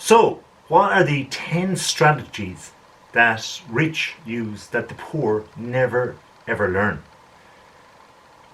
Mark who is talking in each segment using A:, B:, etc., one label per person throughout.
A: So, what are the 10 strategies that rich use that the poor never ever learn?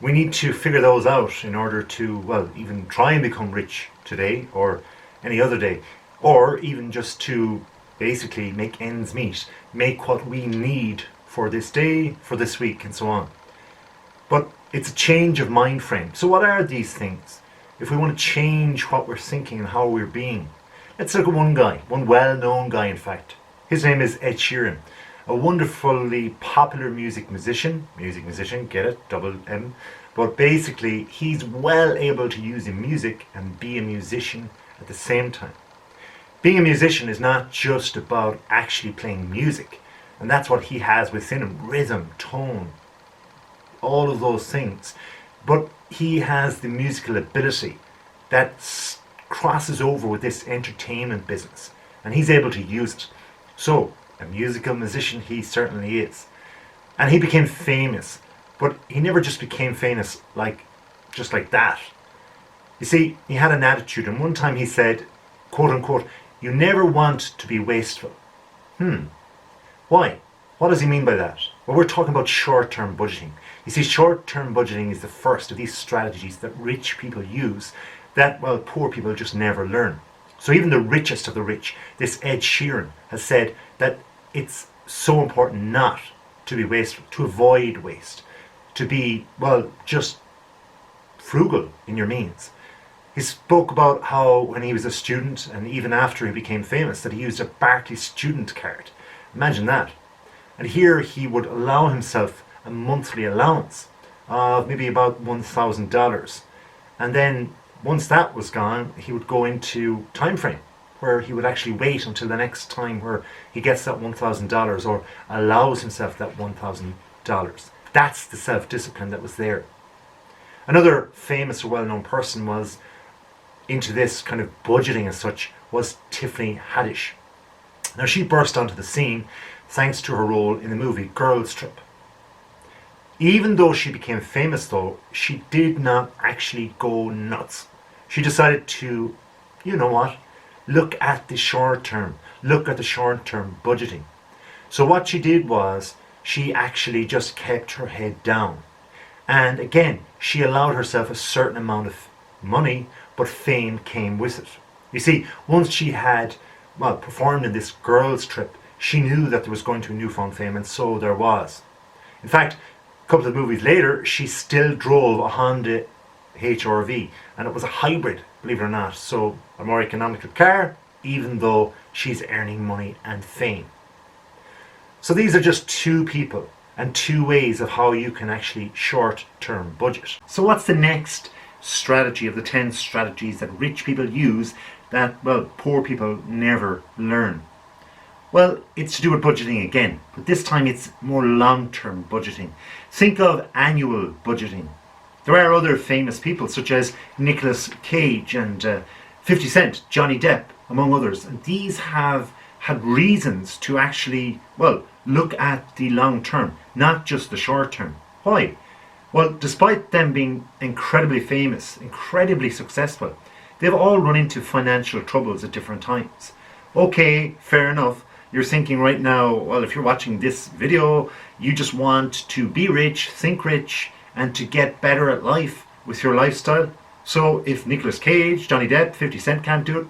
A: We need to figure those out in order to, well, even try and become rich today or any other day, or even just to basically make ends meet, make what we need for this day, for this week, and so on. But it's a change of mind frame. So what are these things? If we want to change what we're thinking and how we're being, let's look at one guy, one well-known guy in fact. His name is Ed Sheeran, a wonderfully popular musician, get it, double M, but basically he's well able to use music and be a musician at the same time. Being a musician is not just about actually playing music, and that's what he has within him, rhythm, tone, all of those things, but he has the musical ability that crosses over with this entertainment business, and he's able to use it. So, a musical musician he certainly is. And he became famous, but he never just became famous just like that. You see, he had an attitude, and one time he said, quote unquote, "You never want to be wasteful." Why? What does he mean by that? Well, we're talking about short-term budgeting. You see, short-term budgeting is the first of these strategies that rich people use that, well, poor people just never learn. So even the richest of the rich, this Ed Sheeran, has said that it's so important not to be wasteful, to avoid waste, to be, well, just frugal in your means. He spoke about how when he was a student and even after he became famous that he used a Barclays student card. Imagine that. And here he would allow himself a monthly allowance of maybe about $1,000. And then once that was gone, he would go into time frame where he would actually wait until the next time where he gets that $1,000 or allows himself that $1,000. That's the self-discipline that was there. Another famous or well-known person was into this kind of budgeting as such was Tiffany Haddish. Now she burst onto the scene thanks to her role in the movie Girls Trip. Even though she became famous though, she did not actually go nuts. She decided to, you know what, look at the short term budgeting. So what she did was she actually just kept her head down. And again, she allowed herself a certain amount of money, but fame came with it. You see, once she had, well, performed in this Girls Trip, she knew that there was going to be newfound fame, and so there was. In fact, a couple of movies later, she still drove a Honda HR-V, and it was a hybrid, believe it or not, so a more economical car, even though she's earning money and fame. So these are just two people and two ways of how you can actually short-term budget. So what's the next strategy of the 10 strategies that rich people use that, well, poor people never learn? Well, it's to do with budgeting again, but this time it's more long-term budgeting. Think of annual budgeting. There are other famous people such as Nicolas Cage and 50 Cent, Johnny Depp, among others, and these have had reasons to actually, well, look at the long term, not just the short term. Why? Well, despite them being incredibly famous, incredibly successful, they've all run into financial troubles at different times. Okay, fair enough. You're thinking right now, well, if you're watching this video, you just want to be rich, think rich, and to get better at life with your lifestyle. So if Nicolas Cage, Johnny Depp, 50 Cent can't do it,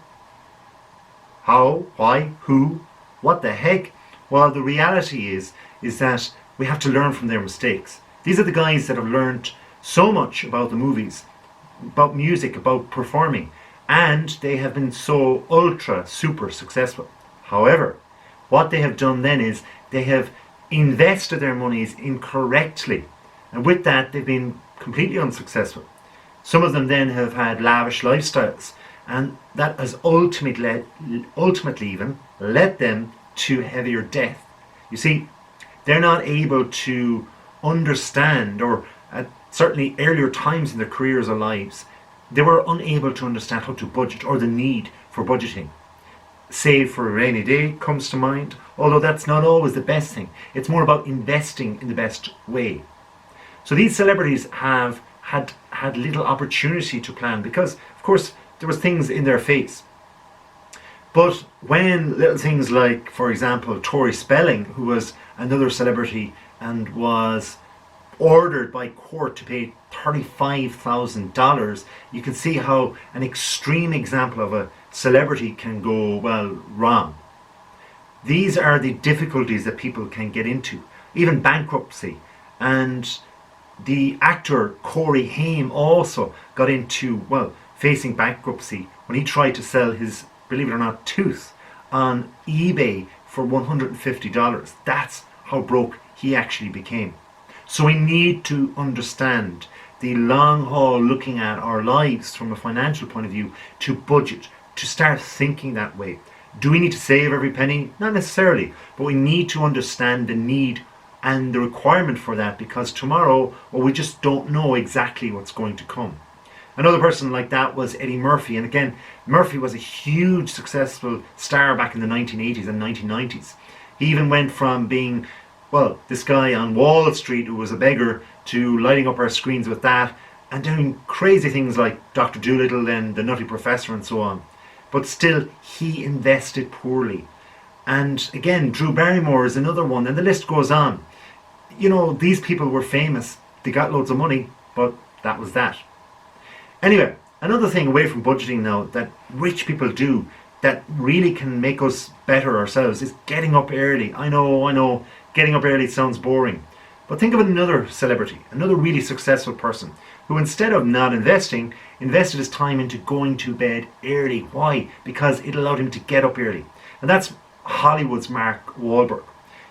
A: how, why, who, what the heck? Well, the reality is that we have to learn from their mistakes. These are the guys that have learned so much about the movies, about music, about performing, and they have been so ultra super successful. However, what they have done then is they have invested their monies incorrectly, and with that they've been completely unsuccessful. Some of them then have had lavish lifestyles, and that has ultimately even led them to heavier debt. You see, they're not able to understand, or at certainly earlier times in their careers or lives, they were unable to understand how to budget or the need for budgeting. Save for a rainy day comes to mind, although that's not always the best thing. It's more about investing in the best way. So these celebrities have had little opportunity to plan because, of course, there was things in their face. But when little things like, for example, Tori Spelling, who was another celebrity and was ordered by court to pay $35,000, you can see how an extreme example of a celebrity can go, well, wrong. These are the difficulties that people can get into, even bankruptcy. And the actor Corey Haim also got into, well, facing bankruptcy when he tried to sell his, believe it or not, tooth on eBay for $150. That's how broke he actually became. So we need to understand the long haul, looking at our lives from a financial point of view, to budget, to start thinking that way. Do we need to save every penny? Not necessarily, but we need to understand the need and the requirement for that, because tomorrow, well, we just don't know exactly what's going to come. Another person like that was Eddie Murphy. And again, Murphy was a huge successful star back in the 1980s and 1990s. He even went from being, well, this guy on Wall Street who was a beggar to lighting up our screens with that and doing crazy things like Dr. Dolittle and The Nutty Professor and so on. But still, he invested poorly. And again, Drew Barrymore is another one, and the list goes on. You know, these people were famous, they got loads of money, but that was that. Anyway, another thing away from budgeting now that rich people do that really can make us better ourselves is getting up early. I know, getting up early sounds boring. But think of another celebrity, another really successful person, who instead of not investing, invested his time into going to bed early. Why? Because it allowed him to get up early. And that's Hollywood's Mark Wahlberg.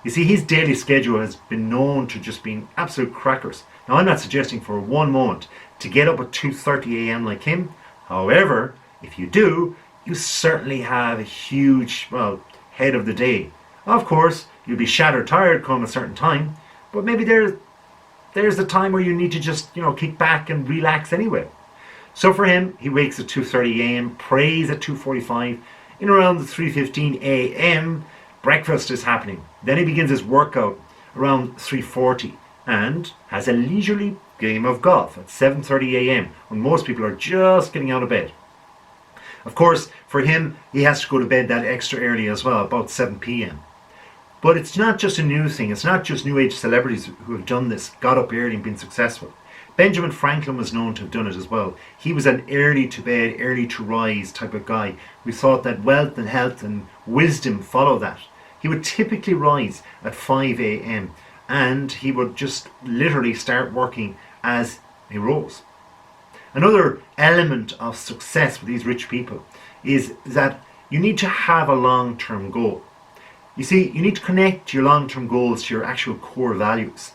A: You see, his daily schedule has been known to just being absolute crackers. Now, I'm not suggesting for one moment to get up at 2:30 a.m. like him. However, if you do, you certainly have a huge, well, head of the day. Of course, you'll be shattered tired come a certain time, but maybe there's the time where you need to just, kick back and relax anyway. So for him, he wakes at 2:30 a.m., prays at 2:45. In around the 3:15 a.m., breakfast is happening. Then he begins his workout around 3:40 and has a leisurely game of golf at 7:30 a.m. when most people are just getting out of bed. Of course, for him, he has to go to bed that extra early as well, about 7 p.m. But it's not just a new thing. It's not just new age celebrities who have done this, got up early and been successful. Benjamin Franklin was known to have done it as well. He was an early to bed, early to rise type of guy who thought that wealth and health and wisdom follow that. He would typically rise at 5 a.m. and he would just literally start working as he rose. Another element of success with these rich people is that you need to have a long-term goal. You see, you need to connect your long-term goals to your actual core values.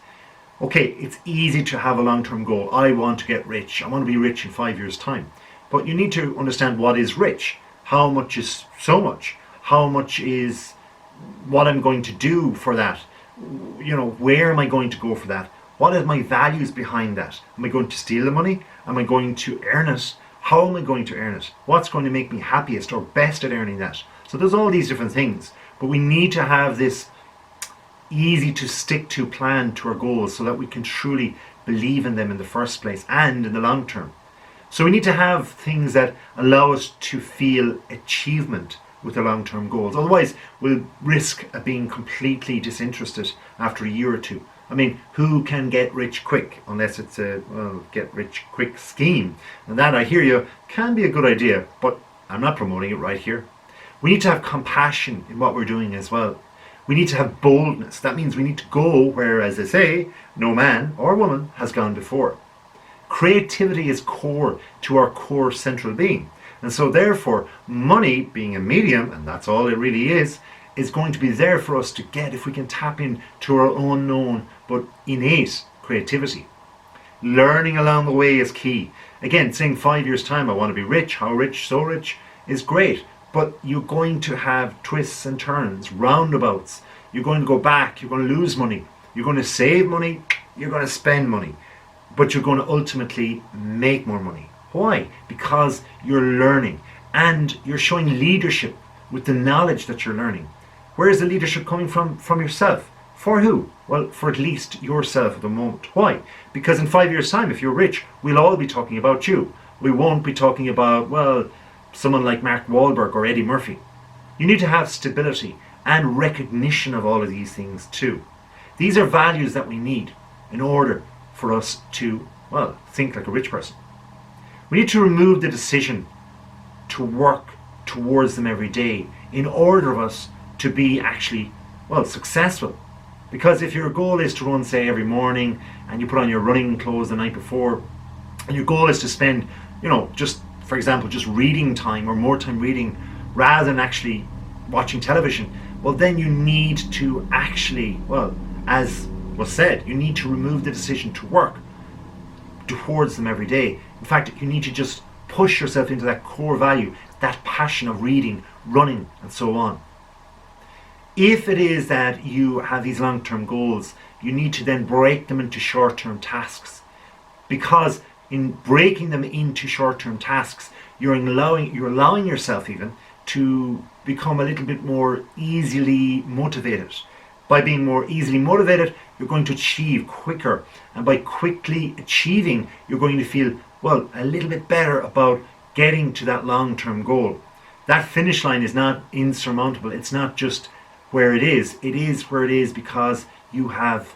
A: Okay, it's easy to have a long-term goal. I want to get rich. I want to be rich in 5 years' time. But you need to understand what is rich. How much is so much? How much is what I'm going to do for that? Where am I going to go for that? What are my values behind that? Am I going to steal the money? Am I going to earn it? How am I going to earn it? What's going to make me happiest or best at earning that? So there's all these different things. But we need to have this easy to stick to plan to our goals so that we can truly believe in them in the first place and in the long term. So we need to have things that allow us to feel achievement with the long-term goals. Otherwise, we'll risk being completely disinterested after a year or two. I mean, who can get rich quick unless it's a get rich quick scheme? And that, I hear you, can be a good idea, but I'm not promoting it right here. We need to have compassion in what we're doing as well. We need to have boldness. That means we need to go where, as they say, no man or woman has gone before. Creativity is core to our core central being. And so therefore, money being a medium, and that's all it really is going to be there for us to get if we can tap into our unknown but innate creativity. Learning along the way is key. Again, saying 5 years' time, I want to be rich, how rich, so rich, is great. But you're going to have twists and turns, roundabouts. You're going to go back, you're going to lose money. You're going to save money, you're going to spend money. But you're going to ultimately make more money. Why? Because you're learning and you're showing leadership with the knowledge that you're learning. Where is the leadership coming from? From yourself. For who? Well, for at least yourself at the moment. Why? Because in 5 years' time, if you're rich, we'll all be talking about you. We won't be talking about, well, someone like Mark Wahlberg or Eddie Murphy. You need to have stability and recognition of all of these things too. These are values that we need in order for us to, well, think like a rich person. We need to remove the decision to work towards them every day in order of us to be actually, well, successful. Because if your goal is to run, say, every morning, and you put on your running clothes the night before, and your goal is to spend, just, for example, just reading time or more time reading rather than actually watching television, well, then you need to actually, well, as was said, you need to remove the decision to work towards them every day. In fact, you need to just push yourself into that core value, that passion of reading, running, and so on. If it is that you have these long-term goals, you need to then break them into short-term tasks. Because in breaking them into short-term tasks, you're allowing yourself even to become a little bit more easily motivated. By being more easily motivated, you're going to achieve quicker. And by quickly achieving, you're going to feel, well, a little bit better about getting to that long-term goal. That finish line is not insurmountable. It's not just where it is where it is because you have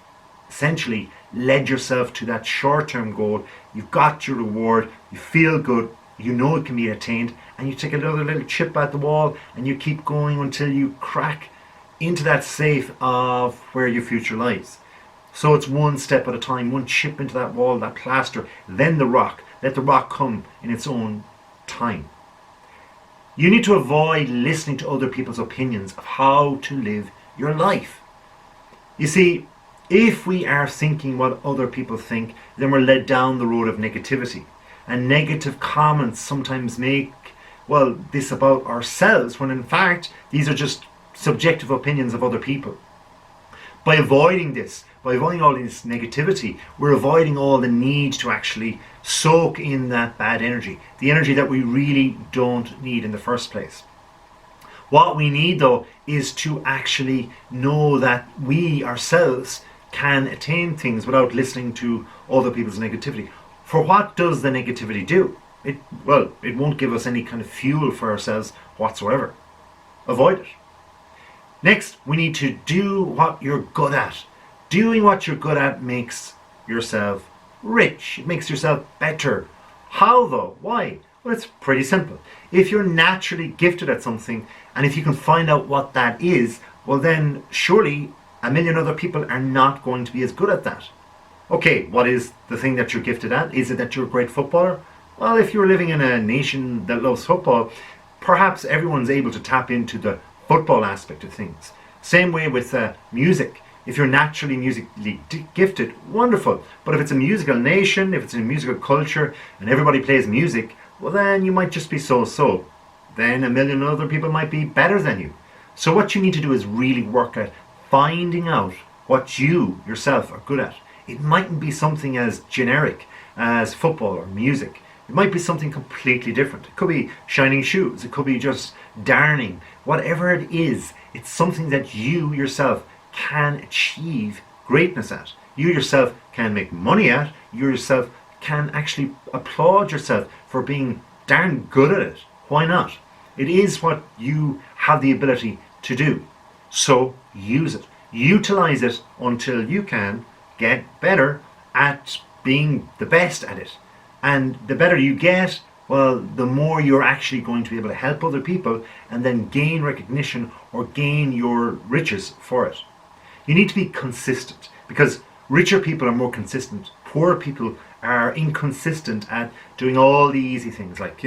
A: essentially led yourself to that short-term goal. You've got your reward, you feel good, you know it can be attained, and you take another little chip at the wall and you keep going until you crack into that safe of where your future lies. So it's one step at a time, one chip into that wall, that plaster, then the rock. Let the rock come in its own time. You need to avoid listening to other people's opinions of how to live your life. You see, if we are thinking what other people think, then we're led down the road of negativity. And negative comments sometimes make, well, this about ourselves, when in fact, these are just subjective opinions of other people. By avoiding this, by avoiding all this negativity, we're avoiding all the need to actually soak in that bad energy, the energy that we really don't need in the first place. What we need though is to actually know that we ourselves can attain things without listening to other people's negativity. For what does the negativity do? It won't give us any kind of fuel for ourselves whatsoever. Avoid it. Next, we need to do what you're good at. Doing what you're good at makes yourself rich. It makes yourself better. How though? Why? Well, it's pretty simple. If you're naturally gifted at something, and if you can find out what that is, well then surely a million other people are not going to be as good at that. Okay, what is the thing that you're gifted at? Is it that you're a great footballer? Well, if you're living in a nation that loves football, perhaps everyone's able to tap into the football aspect of things. Same way with music. If you're naturally musically gifted, wonderful. But if it's a musical nation, if it's a musical culture, and everybody plays music, well then you might just be so-so. Then a million other people might be better than you. So what you need to do is really work at finding out what you yourself are good at. It mightn't be something as generic as football or music. It might be something completely different. It could be shining shoes. It could be just darning. Whatever it is, it's something that you yourself can achieve greatness at. You yourself can make money at. You yourself can actually applaud yourself for being darn good at it. Why not? It is what you have the ability to do. So use it. Utilize it until you can get better at being the best at it. And the better you get, well, the more you're actually going to be able to help other people and then gain recognition or gain your riches for it. You need to be consistent because richer people are more consistent. Poorer people are inconsistent at doing all the easy things like,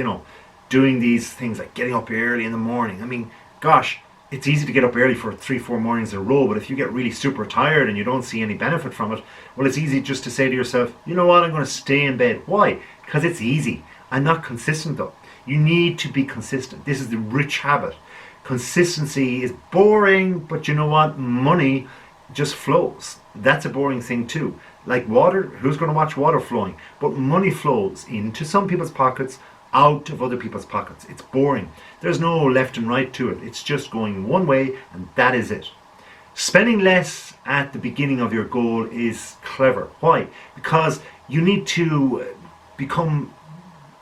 A: doing these things like getting up early in the morning. I mean, gosh, it's easy to get up early for 3-4 mornings in a row, but if you get really super tired and you don't see any benefit from it, well, it's easy just to say to yourself, you know what, I'm going to stay in bed. Why? Because it's easy. I'm not consistent though. You need to be consistent. This is the rich habit. Consistency is boring, but you know what? Money just flows. That's a boring thing too. Like water, who's going to watch water flowing? But money flows into some people's pockets, out of other people's pockets. It's boring. There's no left and right to it. It's just going one way and that is it. Spending less at the beginning of your goal is clever. Why? Because you need to become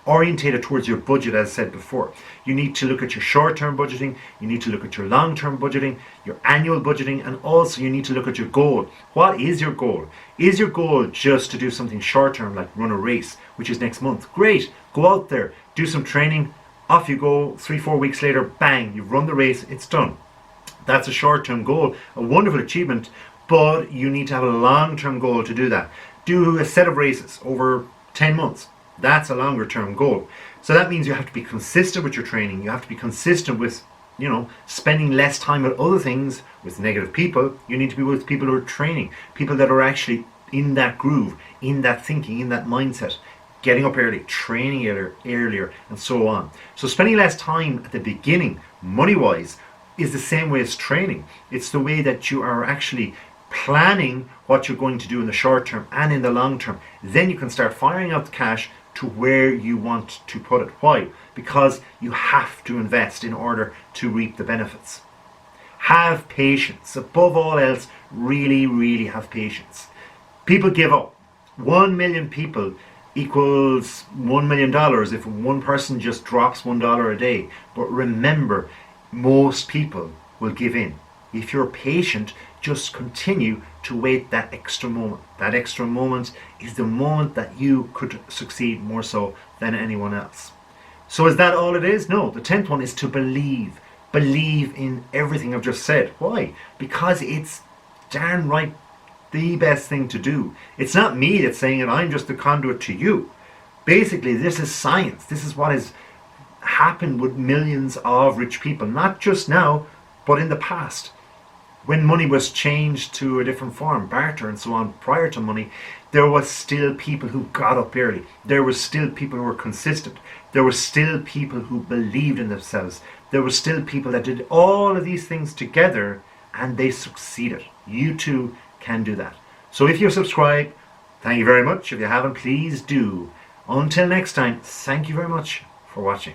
A: orientated towards your budget, as I said before. You need to look at your short-term budgeting, you need to look at your long-term budgeting, your annual budgeting, and also you need to look at your goal. What is your goal? Is your goal just to do something short-term, like run a race, which is next month? Great, go out there, do some training, off you go, 3-4 weeks later, bang, you've run the race, it's done. That's a short-term goal, a wonderful achievement, but you need to have a long-term goal to do that. Do a set of races over 10 months. That's a longer term goal. So that means you have to be consistent with your training. You have to be consistent with, spending less time with other things, with negative people. You need to be with people who are training, people that are actually in that groove, in that thinking, in that mindset, getting up early, training earlier, and so on. So spending less time at the beginning, money-wise, is the same way as training. It's the way that you are actually planning what you're going to do in the short term and in the long term. Then you can start firing out the cash to where you want to put it. Why? Because you have to invest in order to reap the benefits. Have patience. Above all else, really, really have patience. People give up. 1 million people equals $1 million if one person just drops $1 a day. But remember, most people will give in. If you're patient, just continue to wait that extra moment. That extra moment is the moment that you could succeed more so than anyone else. So is that all it is? No, the 10th one is to believe. Believe in everything I've just said. Why? Because it's darn right the best thing to do. It's not me that's saying it, I'm just the conduit to you. Basically, this is science. This is what has happened with millions of rich people, not just now, but in the past. When money was changed to a different form, barter and so on, prior to money, there was still people who got up early. There were still people who were consistent. There were still people who believed in themselves. There were still people that did all of these things together and they succeeded. You too can do that. So if you're subscribed, thank you very much. If you haven't, please do. Until next time, thank you very much for watching.